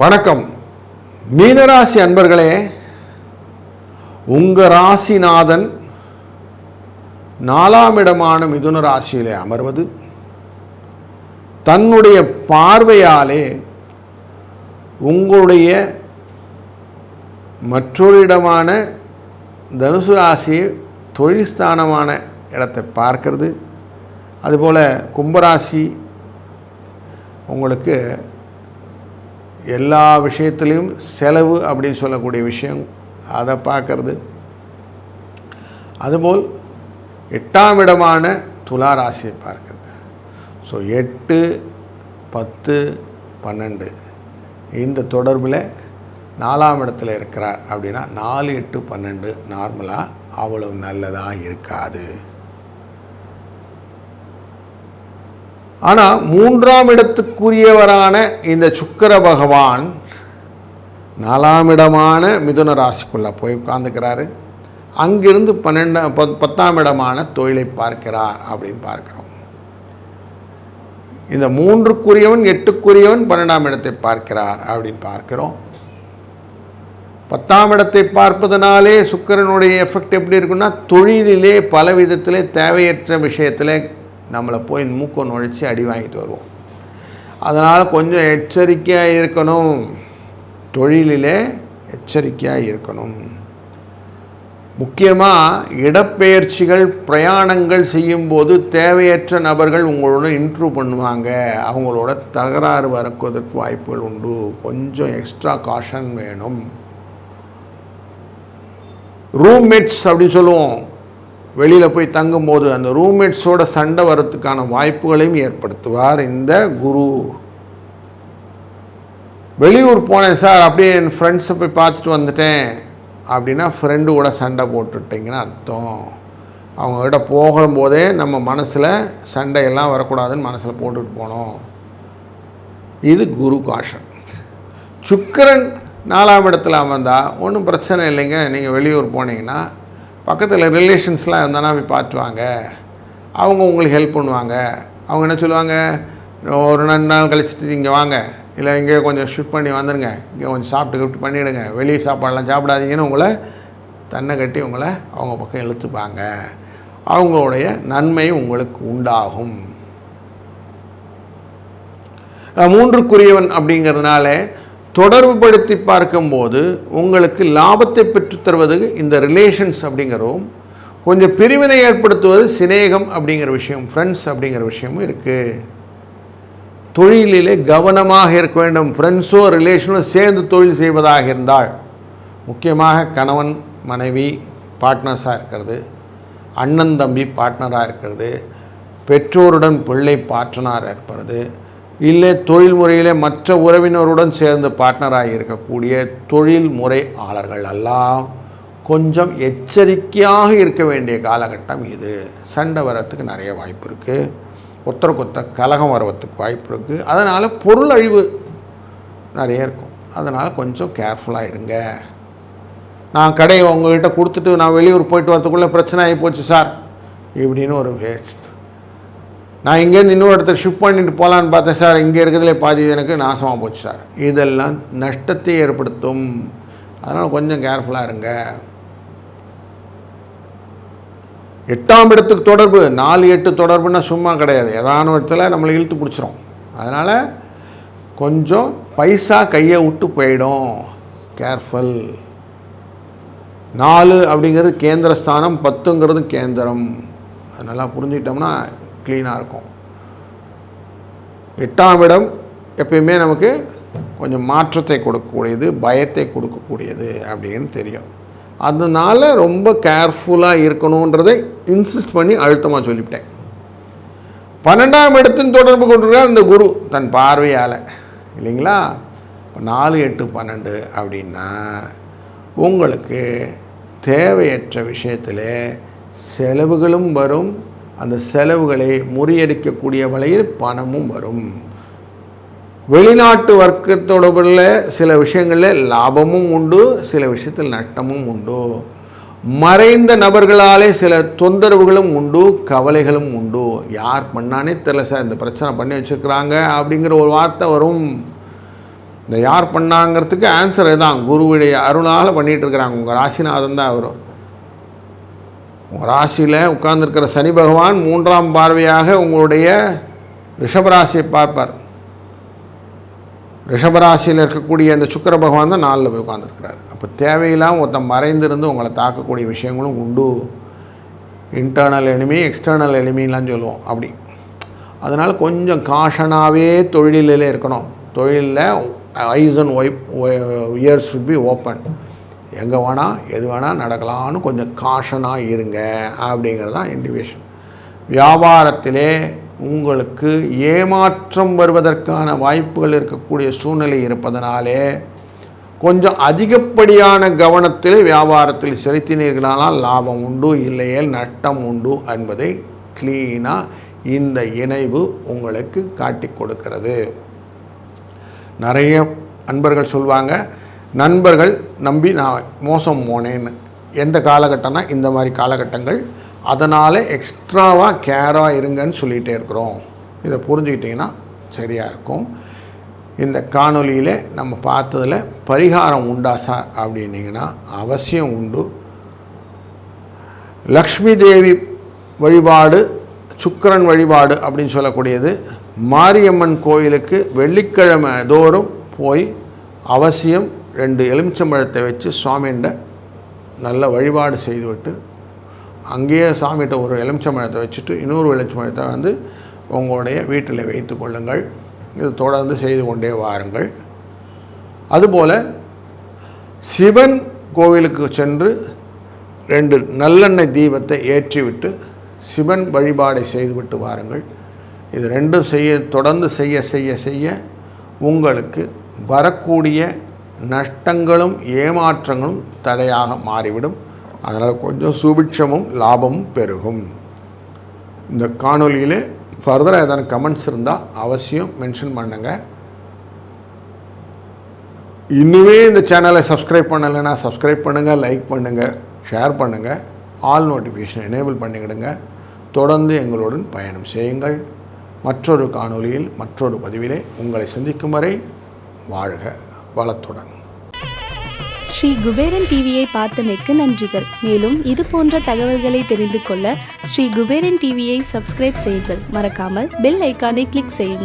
வணக்கம் மீனராசி அன்பர்களே, உங்கள் ராசிநாதன் 4ஆம் இடமான மிதுன ராசியிலே அமர்வது தன்னுடைய பார்வையாலே உங்களுடைய மற்றொரு இடமான தனுசு ராசி தொழில் ஸ்தானமான இடத்தை பார்க்கிறது. அதுபோல் கும்பராசி உங்களுக்கு எல்லா விஷயத்துலேயும் செலவு அப்படின்னு சொல்லக்கூடிய விஷயம் அதை பார்க்கறது. அதுபோல் 8ஆம் இடமான துலா ராசியை பார்க்குறது. ஸோ 8, 10, 12 இந்த தொடர்பில் 4ஆம் இடத்துல இருக்கிறார் அப்படின்னா 4, 8, 12 நார்மலாக அவ்வளவு நல்லதாக இருக்காது. ஆனால் 3ஆம் இடத்துக்குரியவரான இந்த சுக்கிர பகவான் 4ஆம் இடமான மிதுன ராசிக்குள்ளே போய் உட்கார்ந்துக்கிறாரு. அங்கிருந்து 10ஆம் இடமான தொழிலை பார்க்கிறார் அப்படின்னு பார்க்கிறோம். இந்த 3க்குரியவன் 8க்குரியவன் 12ஆம் இடத்தை பார்க்கிறார் அப்படின்னு பார்க்கிறோம். 10ஆம் இடத்தை பார்ப்பதனாலே சுக்கிரனுடைய எஃபெக்ட் எப்படி இருக்குன்னா, தொழிலிலே பல விதத்திலே தேவையற்ற விஷயத்தில் நம்மளை போய் மூக்க நுழைச்சி அடி வாங்கிட்டு வருவோம். அதனால் கொஞ்சம் எச்சரிக்கையாக இருக்கணும், தொழிலிலே எச்சரிக்கையாக இருக்கணும். முக்கியமாக இடப்பெயர்ச்சிகள் பிரயாணங்கள் செய்யும்போது தேவையற்ற நபர்கள் உங்களோட இன்ட்ரூவ் பண்ணுவாங்க, அவங்களோட தகராறு வரக்குவதற்கு வாய்ப்புகள் உண்டு. கொஞ்சம் எக்ஸ்ட்ரா காஷன் வேணும். ரூம்மேட்ஸ் அப்படின்னு சொல்லுவோம், வெளியில் போய் தங்கும்போது அந்த ரூம்மேட்ஸோட சண்டை வரத்துக்கான வாய்ப்புகளையும் ஏற்படுத்துவார் இந்த குரு. வெளியூர் போனேன் சார், அப்படியே என் ஃப்ரெண்ட்ஸை போய் பார்த்துட்டு வந்துட்டேன் அப்படின்னா ஃப்ரெண்டு கூட சண்டை போட்டுட்டிங்கன்னு அர்த்தம். அவங்கக்கிட்ட போகும்போதே நம்ம மனசில் சண்டையெல்லாம் வரக்கூடாதுன்னு மனசில் போட்டுட்டு போனோம். இது குரு காஷன். சுக்கிரன் 4ஆம் இடத்துல அமர்ந்தால் ஒன்றும் பிரச்சனை இல்லைங்க. நீங்கள் வெளியூர் போனீங்கன்னா பக்கத்தில் ரிலேஷன்ஸ்லாம் இருந்தானா போய் பார்த்துவாங்க, அவங்க உங்களுக்கு ஹெல்ப் பண்ணுவாங்க. அவங்க என்ன சொல்லுவாங்க, ஒரு 2 நாள் கழிச்சிட்டு இங்கே வாங்க, இல்லை இங்கே கொஞ்சம் ஷிஃப்ட் பண்ணி வந்துடுங்க, இங்கே கொஞ்சம் சாப்பிட்டு கிஃப்ட் பண்ணிவிடுங்க, வெளியே சாப்பாடெல்லாம் சாப்பிடாதீங்கன்னு உங்களை தன்னை கட்டி உங்களை அவங்க பக்கம் இழுத்துப்பாங்க. அவங்களுடைய நன்மை உங்களுக்கு உண்டாகும். 3க்குரியவன் அப்படிங்கிறதுனால தொடர்பு படுத்தி பார்க்கும்போது உங்களுக்கு லாபத்தை பெற்றுத்தருவது இந்த ரிலேஷன்ஸ் அப்படிங்கிறதும், கொஞ்சம் பிரிவினை ஏற்படுத்துவது சிநேகம் அப்படிங்கிற விஷயம், ஃப்ரெண்ட்ஸ் அப்படிங்கிற விஷயமும் இருக்குது. தொழிலிலே கவனமாக இருக்க வேண்டும். ஃப்ரெண்ட்ஸோ ரிலேஷனோ சேர்ந்து தொழில் செய்வதாக இருந்தால், முக்கியமாக கணவன் மனைவி பார்ட்னர்ஸாக இருக்கிறது, அண்ணன் தம்பி பார்ட்னராக இருக்கிறது, பெற்றோருடன் பிள்ளை பார்ட்னராக இருப்பது, இல்லை தொழில் முறையிலே மற்ற உறவினருடன் சேர்ந்து பார்ட்னராக இருக்கக்கூடிய தொழில் முறையாளர்கள் எல்லாம் கொஞ்சம் எச்சரிக்கையாக இருக்க வேண்டிய காலகட்டம் இது. சண்டை வரத்துக்கு நிறைய வாய்ப்பு இருக்குது, ஒருத்தருக்கு கலகம் வரத்துக்கு வாய்ப்பு இருக்குது. அதனால் பொருள் அழிவு நிறைய இருக்கும். அதனால் கொஞ்சம் கேர்ஃபுல்லாக இருங்க. நான் கடையை உங்கள்கிட்ட கொடுத்துட்டு நான் வெளியூர் போயிட்டு வரத்துக்குள்ளே பிரச்சனை ஆகி போச்சு சார் இப்படின்னு ஒரு வேஸ்ட். நான் இங்கேருந்து இன்னொரு இடத்துல ஷிஃப்ட் பண்ணிட்டு போகலான்னு பார்த்தேன் சார், இங்கே இருக்கிறதுலே பாதி எனக்கு நாசமாக போச்சு சார். இதெல்லாம் நஷ்டத்தை ஏற்படுத்தும். அதனால் கொஞ்சம் கேர்ஃபுல்லாக இருங்க. 8ஆம் இடத்துக்கு தொடர்பு 4, 8 தொடர்புன்னா சும்மா கிடையாது, ஏதான இடத்துல நம்மளை இழுத்து பிடிச்சிரும். அதனால் கொஞ்சம் பைசா கையை விட்டு போயிடும், கேர்ஃபுல். 4 அப்படிங்கிறது கேந்திரஸ்தானம், 10ங்கிறது கேந்திரம். அதனால் புரிஞ்சுக்கிட்டோம்னா க்ளீனாக இருக்கும். 8ஆம் இடம் எப்பயுமே நமக்கு கொஞ்சம் மாற்றத்தை கொடுக்கக்கூடியது, பயத்தை கொடுக்கக்கூடியது அப்படின்னு தெரியும். அதனால் ரொம்ப கேர்ஃபுல்லாக இருக்கணுன்றதை இன்சிஸ்ட் பண்ணி அழுத்தமாக சொல்லிவிட்டேன். 12ஆம் இடத்தின் தொடர்பு கொண்டிருக்கார் இந்த குரு தன் பார்வையால், இல்லைங்களா? இப்போ 4, 8, 12 அப்படின்னா உங்களுக்கு தேவையற்ற விஷயத்தில் செலவுகளும் வரும். அந்த செலவுகளை முறியடிக்கக்கூடிய வகையில் பணமும் வரும். வெளிநாட்டு வர்க்கத்தோட சில விஷயங்களில் லாபமும் உண்டு, சில விஷயத்தில் நட்டமும் உண்டு. மறைந்த நபர்களாலே சில தொந்தரவுகளும் உண்டு, கவலைகளும் உண்டு. யார் பண்ணானே தெரியல சார், இந்த பிரச்சனை பண்ணி வச்சுருக்கிறாங்க அப்படிங்கிற ஒரு வார்த்தை வரும். இந்த யார் பண்ணாங்கிறதுக்கு ஆன்சர் தான், குருவுடைய அருளால் பண்ணிகிட்டு இருக்கிறாங்க. உங்கள் ராசிநாதன் தான் அவர். உங்கள் ராசியில் உட்கார்ந்துருக்கிற சனி பகவான் 3ஆம் பார்வையாக உங்களுடைய ரிஷபராசியை பார்ப்பார். ரிஷபராசியில் இருக்கக்கூடிய அந்த சுக்கிர பகவான் தான் 4ல் போய் உட்காந்துருக்கிறார். அப்போ தேவையில்லாமல் ஒருத்தன் மறைந்திருந்து உங்களை தாக்கக்கூடிய விஷயங்களும் உண்டு. இன்டர்னல் எனிமி, எக்ஸ்டர்னல் எனிமின்லாம் சொல்லுவோம் அப்படி. அதனால் கொஞ்சம் காஷனாகவே தொழிலில் இருக்கணும். தொழிலில் eyes and ears should be open. எங்கே வேணால் எது வேணால் நடக்கலான்னு கொஞ்சம் காஷனாக இருங்க அப்படிங்கிறது தான் இண்டிகேஷன். வியாபாரத்திலே உங்களுக்கு ஏமாற்றம் வருவதற்கான வாய்ப்புகள் இருக்கக்கூடிய சூழ்நிலை இருப்பதனாலே கொஞ்சம் அதிகப்படியான கவனத்தில் வியாபாரத்தில் செலுத்தினீர்களானால் லாபம் உண்டு, இல்லையே நஷ்டம் உண்டு என்பதை க்ளீனாக இந்த இணைவு உங்களுக்கு காட்டி கொடுக்கிறது. நிறைய அன்பர்கள் சொல்லுவாங்க, நண்பர்கள் நம்பி நான் மோசம் போனேன்னு. எந்த காலகட்டம்னா இந்த மாதிரி காலகட்டங்கள். அதனால் எக்ஸ்ட்ராவாக கேராக இருங்கன்னு சொல்லிகிட்டே இருக்கிறோம். இதை புரிஞ்சுக்கிட்டிங்கன்னா சரியாக இருக்கும். இந்த காணொலியில் நம்ம பார்த்ததில் பரிகாரம் உண்டா சார் அப்படின்னிங்கன்னா அவசியம் உண்டு. லக்ஷ்மி தேவி வழிபாடு, சுக்கிரன் வழிபாடு அப்படின்னு சொல்லக்கூடியது. மாரியம்மன் கோயிலுக்கு வெள்ளிக்கிழமை தோறும் போய் அவசியம் 2 எலுமிச்சம்பழத்தை வச்சு சுவாமிகிட்ட நல்ல வழிபாடு செய்துவிட்டு, அங்கேயே சாமிகிட்ட ஒரு எலுமிச்சம்பழத்தை வச்சுட்டு இன்னொரு எலுமிச்சம்பழத்தை வந்து உங்களுடைய வீட்டில் வைத்து கொள்ளுங்கள். இது தொடர்ந்து செய்து கொண்டே வாருங்கள். அதுபோல் சிவன் கோவிலுக்கு சென்று 2 நல்லெண்ணெய் தீபத்தை ஏற்றிவிட்டு சிவன் வழிபாடை செய்துவிட்டு வாருங்கள். இது 2 தொடர்ந்து செய்ய செய்ய செய்ய உங்களுக்கு வரக்கூடிய நஷ்டங்களும் ஏமாற்றங்களும் தடையாக மாறிவிடும். அதனால் கொஞ்சம் சுபிட்சமும் லாபமும் பெருகும். இந்த காணொலியில் ஃபர்தராக ஏதாவது கமெண்ட்ஸ் இருந்தால் அவசியம் மென்ஷன் பண்ணுங்கள். இன்னுமே இந்த சேனலை சப்ஸ்கிரைப் பண்ணலைன்னா சப்ஸ்கிரைப் பண்ணுங்கள், லைக் பண்ணுங்கள், ஷேர் பண்ணுங்கள், ஆல் நோட்டிஃபிகேஷன் எனேபிள் பண்ணிக்கிடுங்க. தொடர்ந்து எங்களுடன் பயணம் செய்யுங்கள். மற்றொரு காணொலியில் மற்றொரு பதிவிலே உங்களை சந்திக்கும் வரை வாழ்க வளத்துடன். ஸ்ரீ குபேரன் டிவியை பார்த்தமைக்கு நன்றிகள். மேலும் இது போன்ற தகவல்களை தெரிந்து கொள்ள ஸ்ரீ குபேரன் டிவியை சப்ஸ்கிரைப் செய்யுங்கள். மறக்காமல் பெல் ஐக்கானை கிளிக் செய்யுங்கள்.